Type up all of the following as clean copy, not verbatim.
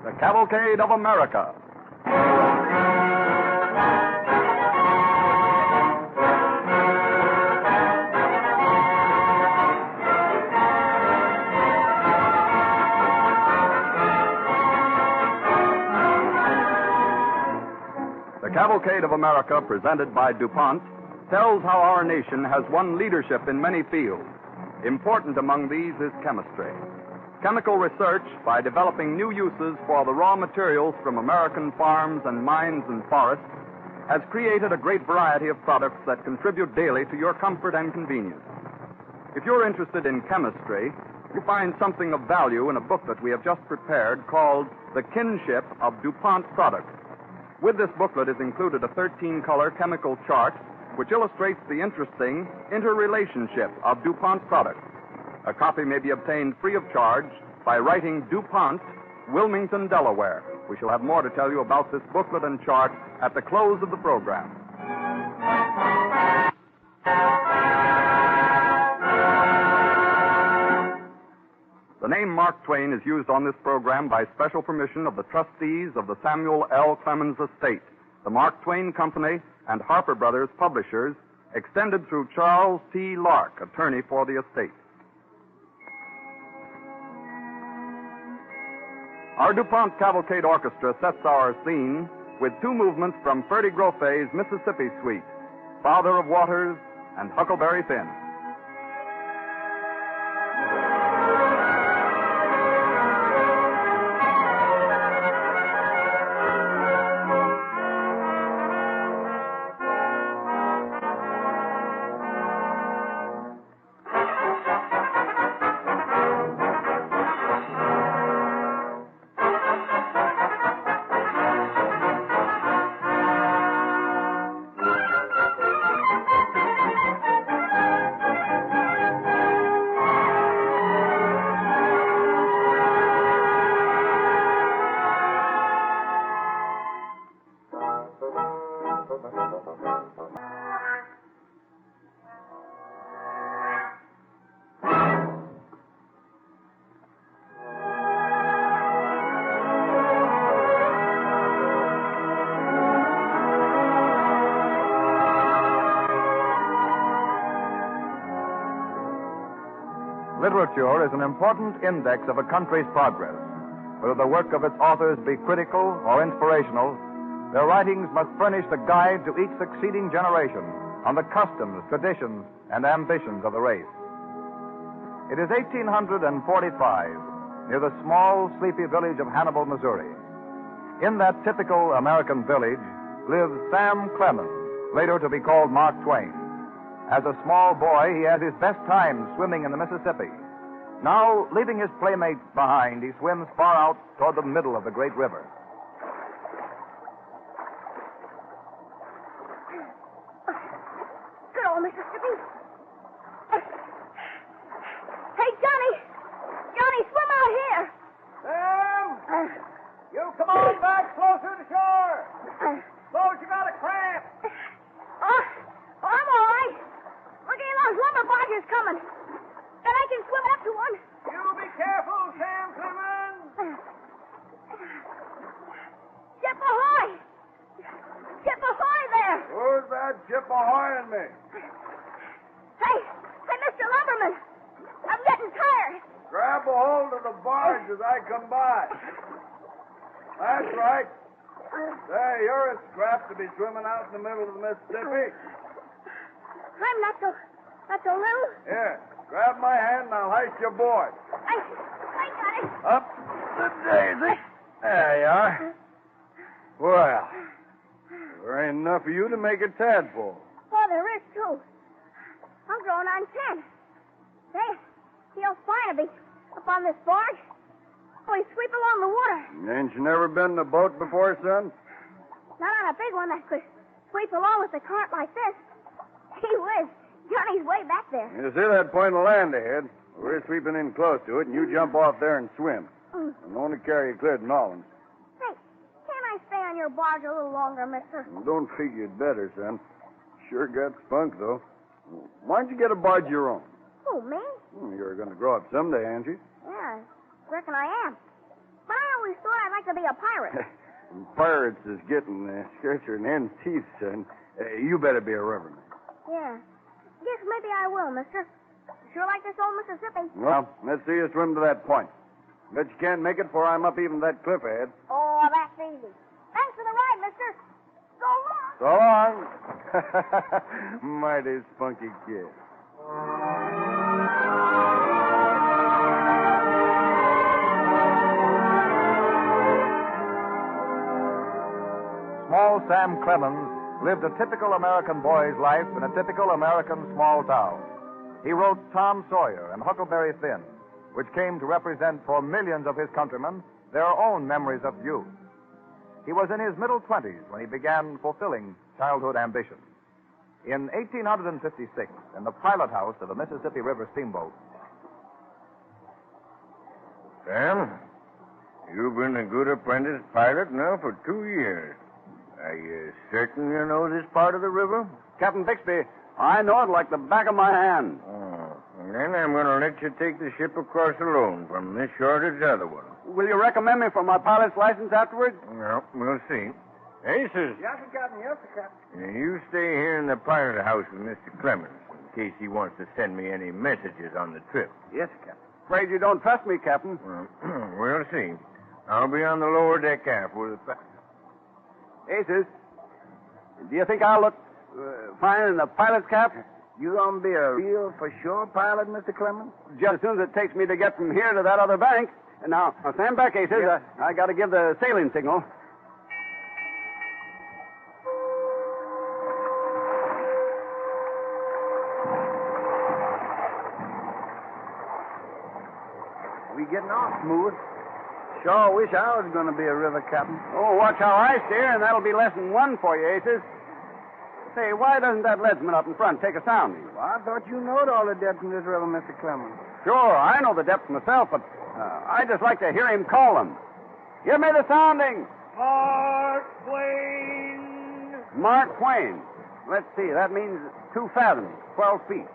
The Cavalcade of America. The Cavalcade of America, presented by DuPont, tells how our nation has won leadership in many fields. Important among these is chemistry. Chemical research, by developing new uses for the raw materials from American farms and mines and forests, has created a great variety of products that contribute daily to your comfort and convenience. If you're interested in chemistry, you find something of value in a booklet we have just prepared called The Kinship of DuPont Products. With this booklet is included a 13-color chemical chart which illustrates the interesting interrelationship of DuPont products. A copy may be obtained free of charge by writing DuPont, Wilmington, Delaware. We shall have more to tell you about this booklet and chart at the close of the program. The name Mark Twain is used on this program by special permission of the trustees of the Samuel L. Clemens Estate, the Mark Twain Company, and Harper Brothers Publishers, extended through Charles T. Lark, attorney for the estate. Our DuPont Cavalcade Orchestra sets our scene with two movements from Ferdy Groffe's Mississippi Suite, Father of Waters and Huckleberry Finn. Literature is an important index of a country's progress. Whether the work of its authors be critical or inspirational, their writings must furnish the guide to each succeeding generation on the customs, traditions, and ambitions of the race. It is 1845, near the small, sleepy village of Hannibal, Missouri. In that typical American village lives Sam Clemens, later to be called Mark Twain. As a small boy, he had his best times swimming in the Mississippi. Now, leaving his playmates behind, he swims far out toward the middle of the great river. Good old Mississippi. Hey, Johnny! Johnny, swim out here! Sam! You come on back closer to shore! Suppose you got a cramp! Oh, I'm all right. Look at those lumber barges coming. And I can swim up to one. You be careful, Sam Clemens! Ship ahoy! Ship ahoy there! Who's that ship ahoying me? Hey, Mr. Lumberman. I'm getting tired. Grab a hold of the barge as I come by. That's right. Say, you're a scrap to be swimming out in the middle of the Mississippi. I'm not so little. Here, grab my hand and I'll hoist you aboard. I got it. Up the daisy. There you are. Well, there ain't enough of you to make a tadpole. Oh, there is, too. I'm growing on 10. Say, feels fine to be up on this barge. We sweep along the water. Ain't you never been in a boat before, son? Not on a big one that could sweep along with the current like this. Gee whiz, Johnny's way back there. You see that point of land ahead? We're sweeping in close to it, and you jump off there and swim. I'm going to carry you clear to Nolans. Hey, can't I stay on your barge a little longer, mister? Don't figure you'd better, son. Sure got spunk, though. Why don't you get a barge of your own? Who, me? You're going to grow up someday, ain't you? Yeah, I reckon I am. But I always thought I'd like to be a pirate. Pirates is getting skirts and ends teeth, son. You better be a riverman. Yeah. Guess maybe I will, mister. Sure like this old Mississippi. Well, let's see you swim to that point. Bet you can't make it before I'm up even that cliff ahead. Oh, that's easy. Thanks for the ride, mister. So long. So long. Mighty spunky kid. Small Sam Clemens lived a typical American boy's life in a typical American small town. He wrote Tom Sawyer and Huckleberry Finn, which came to represent for millions of his countrymen their own memories of youth. He was in his middle 20s when he began fulfilling childhood ambitions. In 1856, in the pilot house of a Mississippi River steamboat. Sam, you've been a good apprentice pilot now for 2 years. Are you certain you know this part of the river? Captain Bixby, I know it like the back of my hand. Oh, and then I'm going to let you take the ship across alone from this shore to the other one. Will you recommend me for my pilot's license afterwards? Well, we'll see. Aces, Yes, sir, Captain. Yes, sir, Captain. you stay here in the pilot house with Mr. Clemens in case he wants to send me any messages on the trip. Yes, sir, Captain. Afraid you don't trust me, Captain. Well, we'll see. I'll be on the lower deck aft with the... Aces, do you think I'll look fine in the pilot's cap? You gonna be a real for sure pilot, Mr. Clemens? Just as soon as it takes me to get from here to that other bank. And now stand back, Aces. Yeah. I got to give the sailing signal. We getting off smooth. Sure wish I was gonna be a river captain. Oh, watch how I steer, and that'll be lesson 1 for you, Aces. Say, why doesn't that leadsman up in front take a sounding? Well, I thought you knowed all the depth in this river, Mr. Clemens. Sure, I know the depths myself, but I just like to hear him call them. Give me the sounding. Mark Twain. Mark Twain. Let's see, that means 2 fathoms, 12 feet.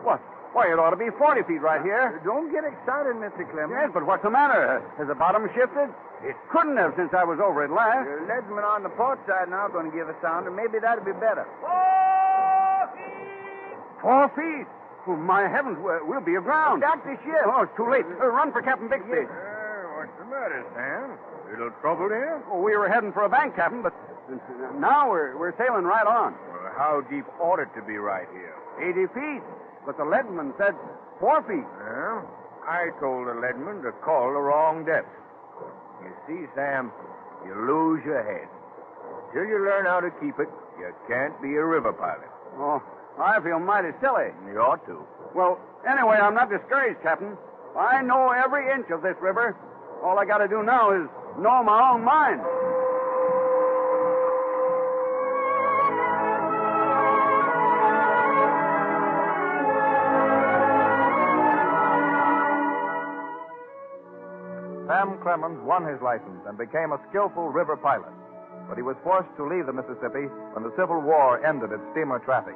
What? Why, it ought to be 40 feet right here. Don't get excited, Mr. Clemens. Yes, but what's the matter? Has the bottom shifted? It couldn't have since I was over it last. Your leadsman on the port side now going to give a sound, and maybe that'll be better. 4 feet? Oh, my heavens, we'll be aground. Back the ship. Oh, it's too late. Run for Captain Bixby. what's the matter, Sam? Little trouble here? Oh, we were heading for a bank, Captain, but now we're sailing right on. Well, how deep ought it to be right here? 80 feet. But the leadman said 4 feet. Well, I told the leadman to call the wrong depth. You see, Sam, you lose your head. Till you learn how to keep it, you can't be a river pilot. Oh, I feel mighty silly. You ought to. Well, anyway, I'm not discouraged, Captain. I know every inch of this river. All I got to do now is know my own mind. Sam Clemens won his license and became a skillful river pilot, but he was forced to leave the Mississippi when the Civil War ended its steamer traffic.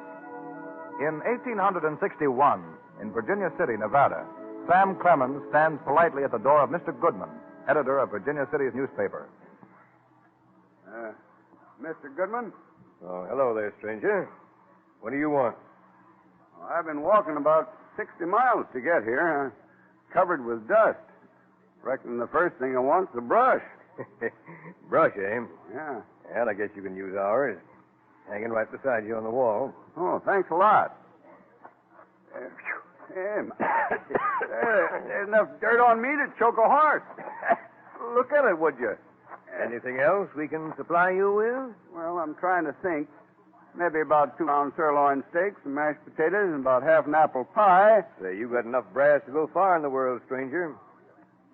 In 1861, in Virginia City, Nevada, Sam Clemens stands politely at the door of Mr. Goodman, editor of Virginia City's newspaper. Mr. Goodman? Oh, hello there, stranger. What do you want? I've been walking about 60 miles to get here, covered with dust. Reckon the first thing I want's a brush. Brush, eh? Yeah. Well, I guess you can use ours. Hanging right beside you on the wall. Oh, thanks a lot. There's enough dirt on me to choke a horse. Look at it, would you? Anything else we can supply you with? Well, I'm trying to think. Maybe about 2-pound sirloin steaks, some mashed potatoes, and about half an apple pie. Say, you got enough brass to go far in the world, stranger.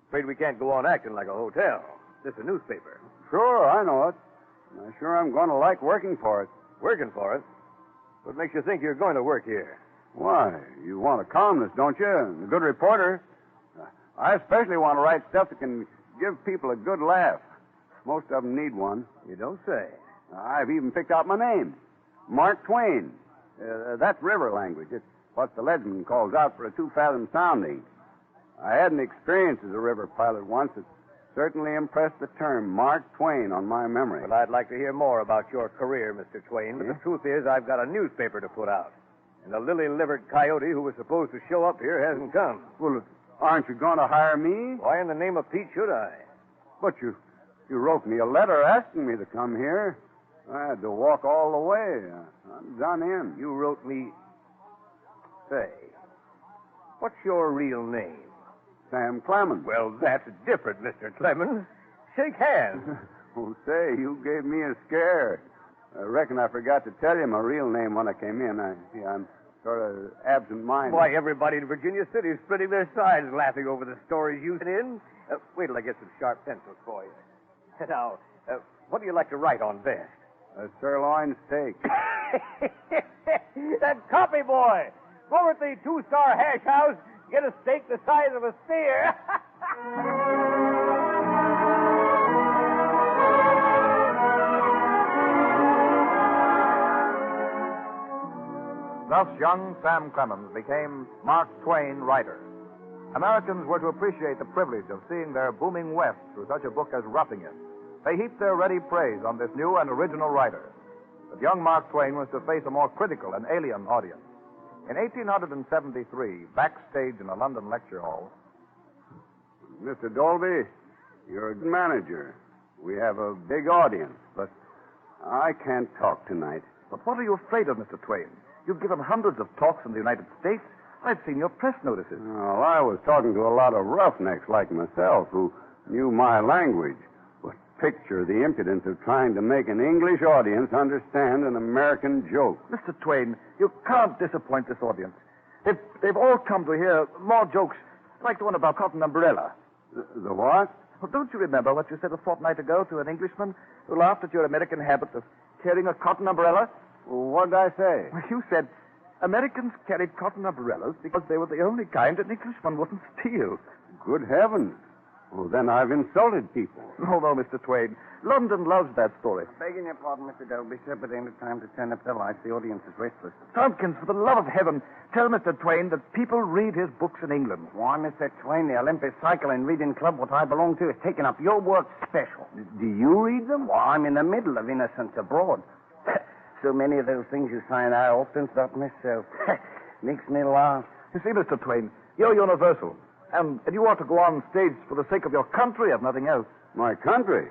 Afraid we can't go on acting like a hotel. This is a newspaper. Sure, I know it. I'm sure I'm going to like working for it. Working for it? What makes you think you're going to work here? Why, you want a columnist, don't you? And a good reporter. I especially want to write stuff that can give people a good laugh. Most of them need one. You don't say. I've even picked out my name. Mark Twain. That's river language. It's what the leadsman calls out for a 2-fathom sounding. I had an experience as a river pilot once. It certainly impressed the term Mark Twain on my memory. Well, I'd like to hear more about your career, Mr. Twain, but the truth is I've got a newspaper to put out. And the lily-livered coyote who was supposed to show up here hasn't come. Well, aren't you going to hire me? Why in the name of Pete should I? But you wrote me a letter asking me to come here. I had to walk all the way. I'm done in. You wrote me... Say, what's your real name? Sam Clemens. Well, that's different, Mr. Clemens. Shake hands. Oh, say, you gave me a scare. I reckon I forgot to tell you my real name when I came in. I'm sort of absent-minded. Why, everybody in Virginia City is splitting their sides laughing over the stories you sent in. Wait till I get some sharp pencils for you. Now, what do you like to write on best? A sirloin steak. That copy boy! Go over at the two-star hash house, get a steak the size of a steer. Thus, young Sam Clemens became Mark Twain writer. Americans were to appreciate the privilege of seeing their booming West through such a book as Roughing It. They heaped their ready praise on this new and original writer. But young Mark Twain was to face a more critical and alien audience. In 1873, backstage in a London lecture hall... Mr. Dolby, you're a manager. We have a big audience, but I can't talk tonight. But what are you afraid of, Mr. Twain? You've given hundreds of talks in the United States. I've seen your press notices. Well, I was talking to a lot of roughnecks like myself who knew my language. But picture the impudence of trying to make an English audience understand an American joke. Mr. Twain, you can't disappoint this audience. They've all come to hear more jokes, like the one about Cotton Umbrella. The what? Well, don't you remember what you said a fortnight ago to an Englishman who laughed at your American habit of carrying a cotton umbrella? Well, what did I say? Well, you said Americans carried cotton umbrellas because they were the only kind an Englishman wouldn't steal. Good heavens. Well, then I've insulted people. Oh, no, Mr. Twain. London loves that story. Begging your pardon, Mr. Dolby, sir, but ain't it time to turn up the lights? The audience is restless. Tompkins, for the love of heaven, tell Mr. Twain that people read his books in England. Why, Mr. Twain, the Olympus Cycle and Reading Club, what I belong to, is taking up your work special. Do you read them? Well, I'm in the middle of Innocents Abroad. So many of those things you sign, I often thought myself. Makes me laugh. You see, Mr. Twain, you're universal. And you ought to go on stage for the sake of your country, if nothing else. My country?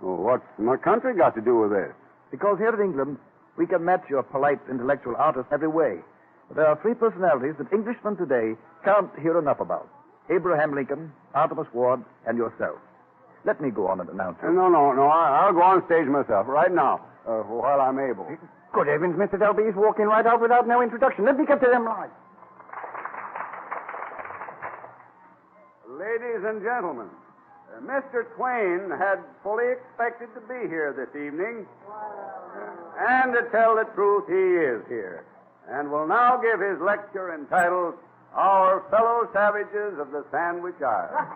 Well, what's my country got to do with this? Because here in England, we can match your polite intellectual artist every way. But there are three personalities that Englishmen today can't hear enough about. Abraham Lincoln, Artemus Ward, and yourself. Let me go on and announce you. No. I'll go on stage myself right now, while I'm able. Good heavens, Mr. Dolby, he's walking right out without no introduction. Let me get to them lights. Ladies and gentlemen, Mr. Twain had fully expected to be here this evening. And to tell the truth, he is here. And will now give his lecture entitled, Our Fellow Savages of the Sandwich Islands.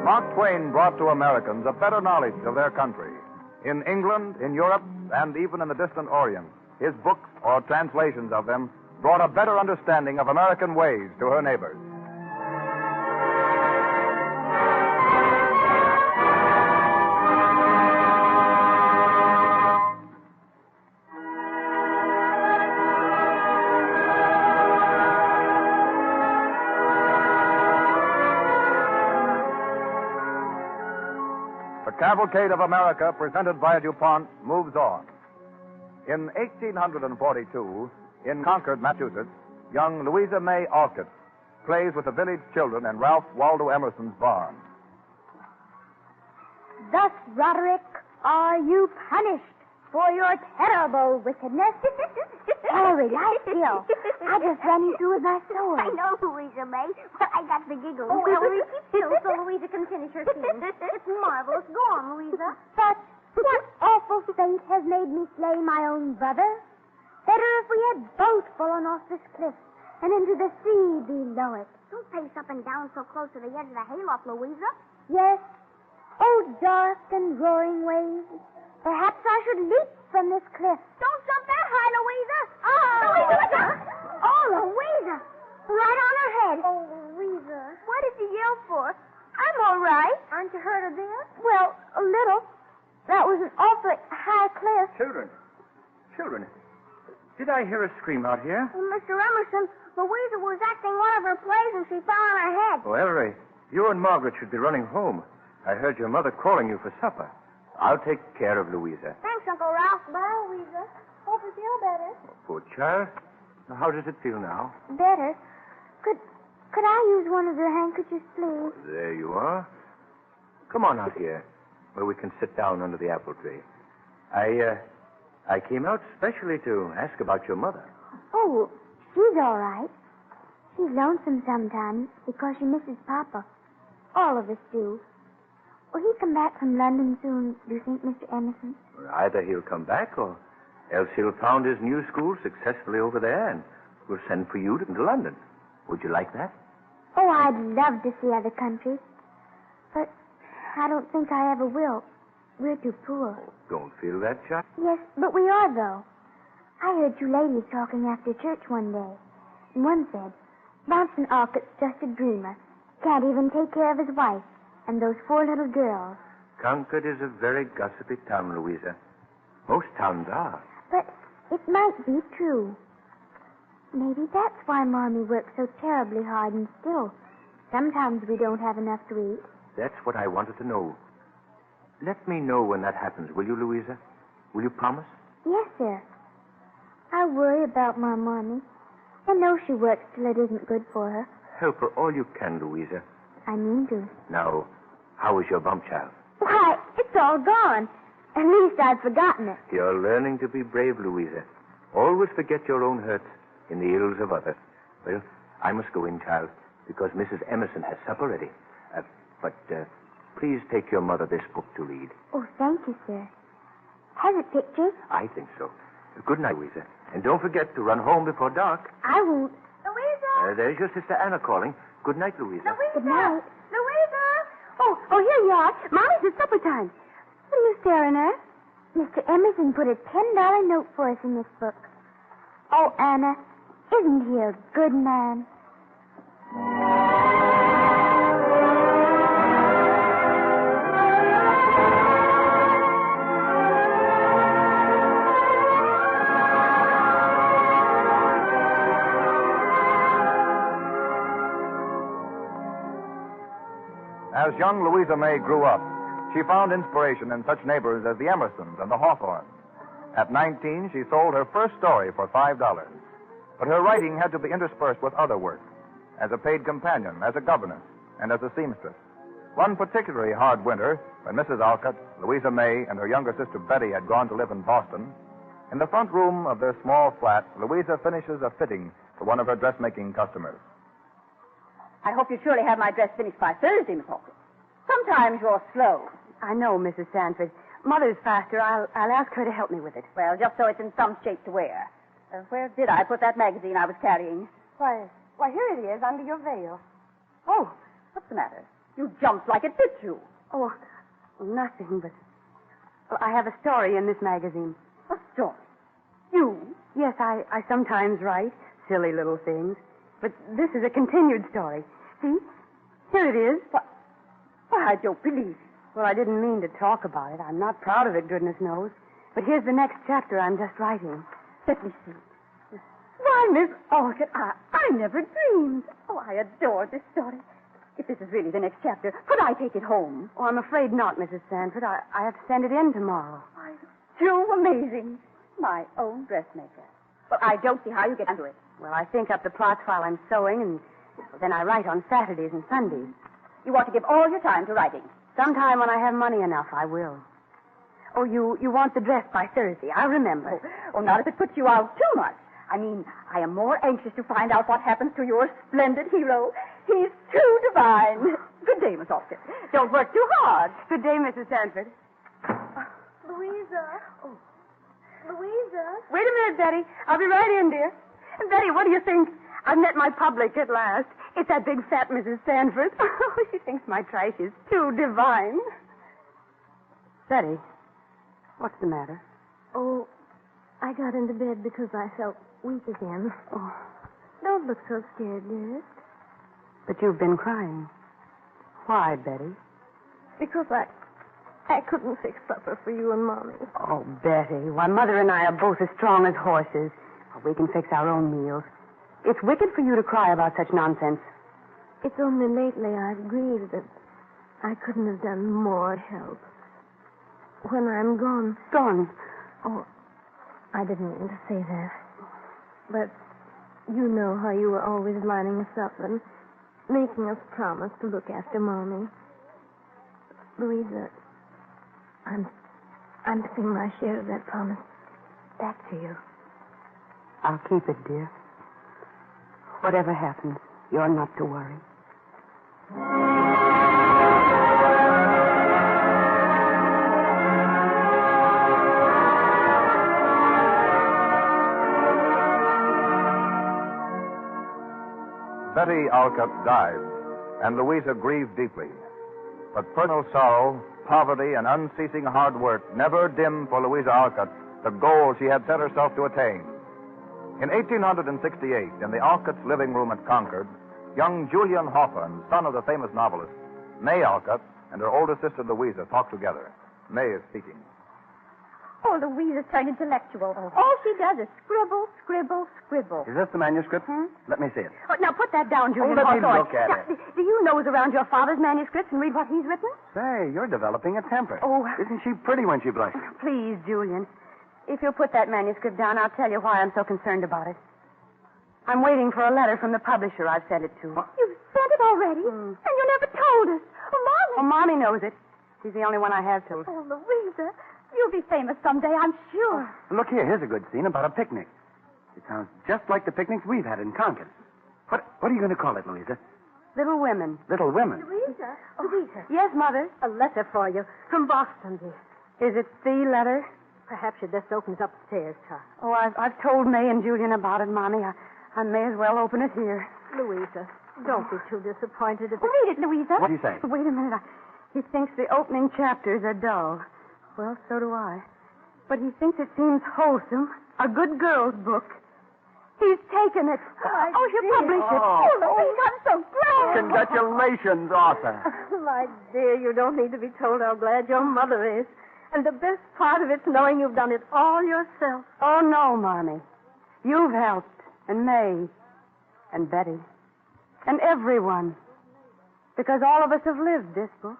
Mark Twain brought to Americans a better knowledge of their country. In England, in Europe, and even in the distant Orient, his books, or translations of them, brought a better understanding of American ways to her neighbors. The Cavalcade of America, presented by DuPont, moves on. In 1842, in Concord, Massachusetts, young Louisa May Alcott plays with the village children in Ralph Waldo Emerson's barn. Thus, Roderick, are you punished for your terrible wickedness? Hurry, lie still. I just ran you through with my sword. I know, Louisa May, but I got the giggles. Oh, Ellery, keep still so Louisa can finish her scene. It's marvelous. Go on, Louisa. But what awful fate has made me slay my own brother? Better if we had both fallen off this cliff and into the sea below it. Don't pace up and down so close to the edge of the hayloft, Louisa. Yes. Oh, dark and roaring waves. Perhaps I should leap from this cliff. Don't jump that high, Louisa. Louisa. Right on her head. Oh, Louisa. What did you yell for? I'm all right. Aren't you hurt a bit? Well, a little. That was an awfully high cliff. Children, did I hear a scream out here? Well, Mr. Emerson, Louisa was acting one of her plays and she fell on her head. Oh, Ellery, you and Margaret should be running home. I heard your mother calling you for supper. I'll take care of Louisa. Thanks, Uncle Ralph. Bye, Louisa. Hope you feel better. Oh, poor child. How does it feel now? Better. Could I use one of your handkerchiefs, please? There you are. Come on out here, where we can sit down under the apple tree. I came out specially to ask about your mother. Oh, she's all right. She's lonesome sometimes because she misses Papa. All of us do. Will he come back from London soon, do you think, Mr. Emerson? Well, either he'll come back or else he'll found his new school successfully over there and will send for you to London. Would you like that? Oh, I'd love to see other countries. But I don't think I ever will. We're too poor. Don't feel that, child. Yes, but we are, though. I heard two ladies talking after church one day. And one said, Bronson Alcott's just a dreamer. Can't even take care of his wife. And those 4 little girls. Concord is a very gossipy town, Louisa. Most towns are. But it might be true. Maybe that's why Mommy works so terribly hard and still. Sometimes we don't have enough to eat. That's what I wanted to know. Let me know when that happens, will you, Louisa? Will you promise? Yes, sir. I worry about my Mommy. I know she works till it isn't good for her. Help her all you can, Louisa. I mean to. Now, how was your bump, child? Why, it's all gone. At least I've forgotten it. You're learning to be brave, Louisa. Always forget your own hurts in the ills of others. Well, I must go in, child, because Mrs. Emerson has supper ready. But please take your mother this book to read. Oh, thank you, sir. Has it pictures? I think so. Good night, Louisa. And don't forget to run home before dark. I won't. Louisa! There's your sister Anna calling. Good night, Louisa. Louisa! Good night. Louisa! Oh, here you are. Mommy's at supper time. What are you staring at? Mr. Emerson put a $10 note for us in this book. Oh, Anna, isn't he a good man? As young Louisa May grew up, she found inspiration in such neighbors as the Emersons and the Hawthornes. At 19, she sold her first story for $5. But her writing had to be interspersed with other work, as a paid companion, as a governess, and as a seamstress. One particularly hard winter, when Mrs. Alcott, Louisa May, and her younger sister Betty had gone to live in Boston, in the front room of their small flat, Louisa finishes a fitting for one of her dressmaking customers. I hope you surely have my dress finished by Thursday, Miss Hawkins. Sometimes you're slow. I know, Mrs. Sanford. Mother's faster. I'll ask her to help me with it. Well, just so it's in some shape to wear. Where did I put that magazine I was carrying? Why, here it is, under your veil. Oh, what's the matter? You jumped like it bit you. Oh, nothing, but... Well, I have a story in this magazine. A story? You? Yes, I sometimes write silly little things. But this is a continued story. See? Here it is. Why, I don't believe it. Well, I didn't mean to talk about it. I'm not proud of it, goodness knows. But here's the next chapter I'm just writing. Let me see. Why, Miss Alcott, I never dreamed. Oh, I adore this story. If this is really the next chapter, could I take it home? Oh, I'm afraid not, Mrs. Sanford. I have to send it in tomorrow. Why, too amazing. My own dressmaker. Well, I don't see how you get under it. Well, I think up the plots while I'm sewing, and then I write on Saturdays and Sundays. You want to give all your time to writing. Sometime when I have money enough, I will. Oh, you want the dress by Thursday. I'll remember. Oh, not if it puts you out too much. I mean, I am more anxious to find out what happens to your splendid hero. He's too divine. Good day, Miss Austin. Don't work too hard. Good day, Mrs. Sanford. Louisa. Oh. Louisa. Wait a minute, Betty. I'll be right in, dear. Betty, what do you think? I've met my public at last. It's that big fat Mrs. Sanford. She thinks my trash is too divine. Betty, what's the matter? Oh, I got into bed because I felt weak again. Oh, Don't look so scared, dearest. But you've been crying. Why, Betty? Because I couldn't fix supper for you and Mommy. Oh, Betty, why, Mother and I are both as strong as horses. We can fix our own meals. It's wicked for you to cry about such nonsense. It's only lately I've grieved that I couldn't have done more to help. When I'm gone... Gone? Oh, I didn't mean to say that. But you know how you were always lining us up and making us promise to look after Mommy. Louisa, I'm putting my share of that promise back to you. I'll keep it, dear. Whatever happens, you're not to worry. Betty Alcott died, and Louisa grieved deeply. But personal sorrow, poverty, and unceasing hard work never dimmed for Louisa Alcott the goal she had set herself to attain. In 1868, in the Alcott's living room at Concord, young Julian Hawthorne, son of the famous novelist, May Alcott, and her older sister Louisa talked together. May is speaking. Oh, Louisa's turned intellectual. All she does is scribble, scribble, scribble. Is this the manuscript? Let me see it. Oh, now, put that down, Julian let me Hawthorne. look at Now, it. Do you nose around your father's manuscripts and read what he's written? Say, you're developing a temper. Oh. Isn't she pretty when she blushes? Please, Julian. If you'll put that manuscript down, I'll tell you why I'm so concerned about it. I'm waiting for a letter from the publisher I've sent it to. You've sent it already? And you never told us. Oh, Mommy. Oh, Mommy knows it. She's the only one I have told. Oh, Louisa, you'll be famous someday, I'm sure. Look here, here's a good scene about a picnic. It sounds just like the picnics we've had in Concord. What are you going to call it, Louisa? Little Women. Little Women? Louisa? Louisa. Yes, Mother? A letter for you from Boston, dear. Is it the letter? Perhaps you just open it upstairs, Tom. Oh, I've told May and Julian about it, Mommy. I may as well open it here. Louisa, don't be too disappointed if... Read it, Louisa. What do you say? Wait a minute. He thinks the opening chapters are dull. Well, so do I. But he thinks it seems wholesome. A good girl's book. He's taken it. He'll publish it. Oh, Louisa, I'm so glad. Congratulations, author. My dear, you don't need to be told how glad your mother is. And the best part of it's knowing you've done it all yourself. Oh, no, Mommy. You've helped. And May. And Betty. And everyone. Because all of us have lived this book.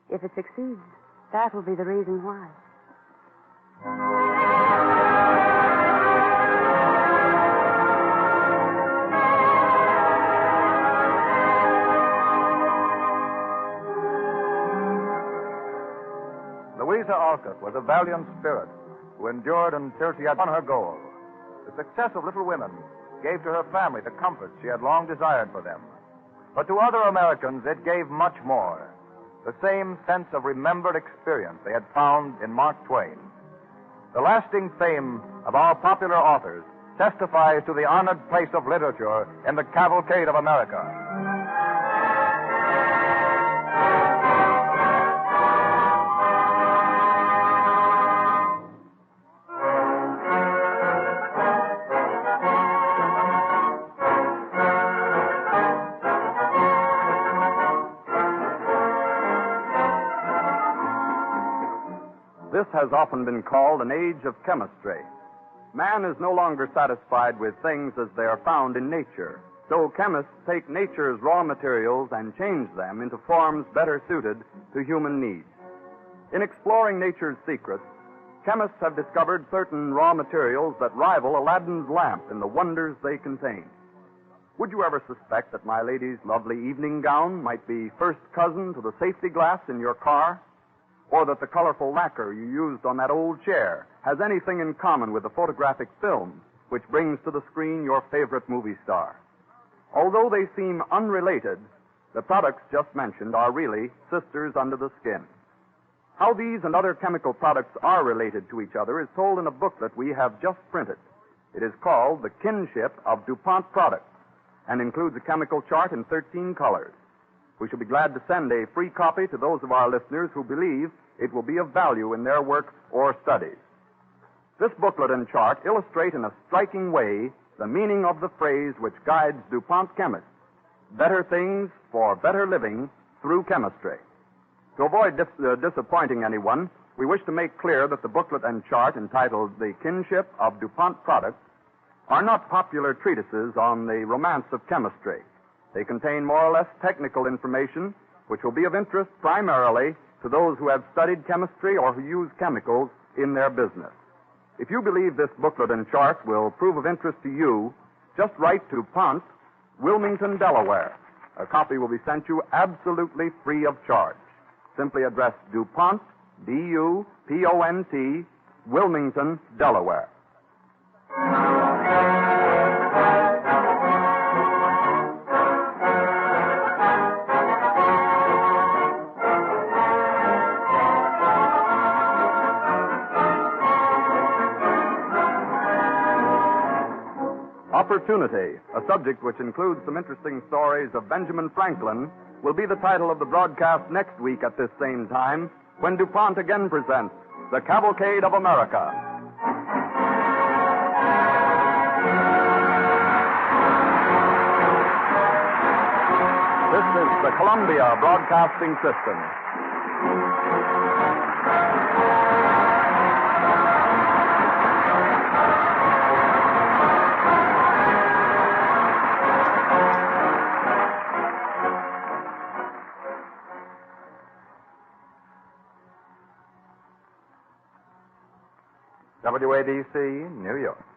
If it succeeds, that will be the reason why. Louisa Alcott was a valiant spirit who endured until she had won her goal. The success of Little Women gave to her family the comfort she had long desired for them. But to other Americans, it gave much more. The same sense of remembered experience they had found in Mark Twain. The lasting fame of our popular authors testifies to the honored place of literature in the Cavalcade of America. This has often been called an age of chemistry. Man is no longer satisfied with things as they are found in nature. So chemists take nature's raw materials and change them into forms better suited to human needs. In exploring nature's secrets, chemists have discovered certain raw materials that rival Aladdin's lamp in the wonders they contain. Would you ever suspect that my lady's lovely evening gown might be first cousin to the safety glass in your car? Or that the colorful lacquer you used on that old chair has anything in common with the photographic film which brings to the screen your favorite movie star? Although they seem unrelated, the products just mentioned are really sisters under the skin. How these and other chemical products are related to each other is told in a booklet we have just printed. It is called The Kinship of DuPont Products and includes a chemical chart in 13 colors. We shall be glad to send a free copy to those of our listeners who believe it will be of value in their work or studies. This booklet and chart illustrate in a striking way the meaning of the phrase which guides DuPont chemists: better things for better living through chemistry. To avoid disappointing anyone, we wish to make clear that the booklet and chart entitled The Kinship of DuPont Products are not popular treatises on the romance of chemistry. They contain more or less technical information which will be of interest primarily to those who have studied chemistry or who use chemicals in their business. If you believe this booklet and chart will prove of interest to you, just write to DuPont, Wilmington, Delaware. A copy will be sent you absolutely free of charge. Simply address DuPont, D-U-P-O-N-T, Wilmington, Delaware. Opportunity, a subject which includes some interesting stories of Benjamin Franklin, will be the title of the broadcast next week at this same time, when DuPont again presents the Cavalcade of America. This is the Columbia Broadcasting System. WADC, New York.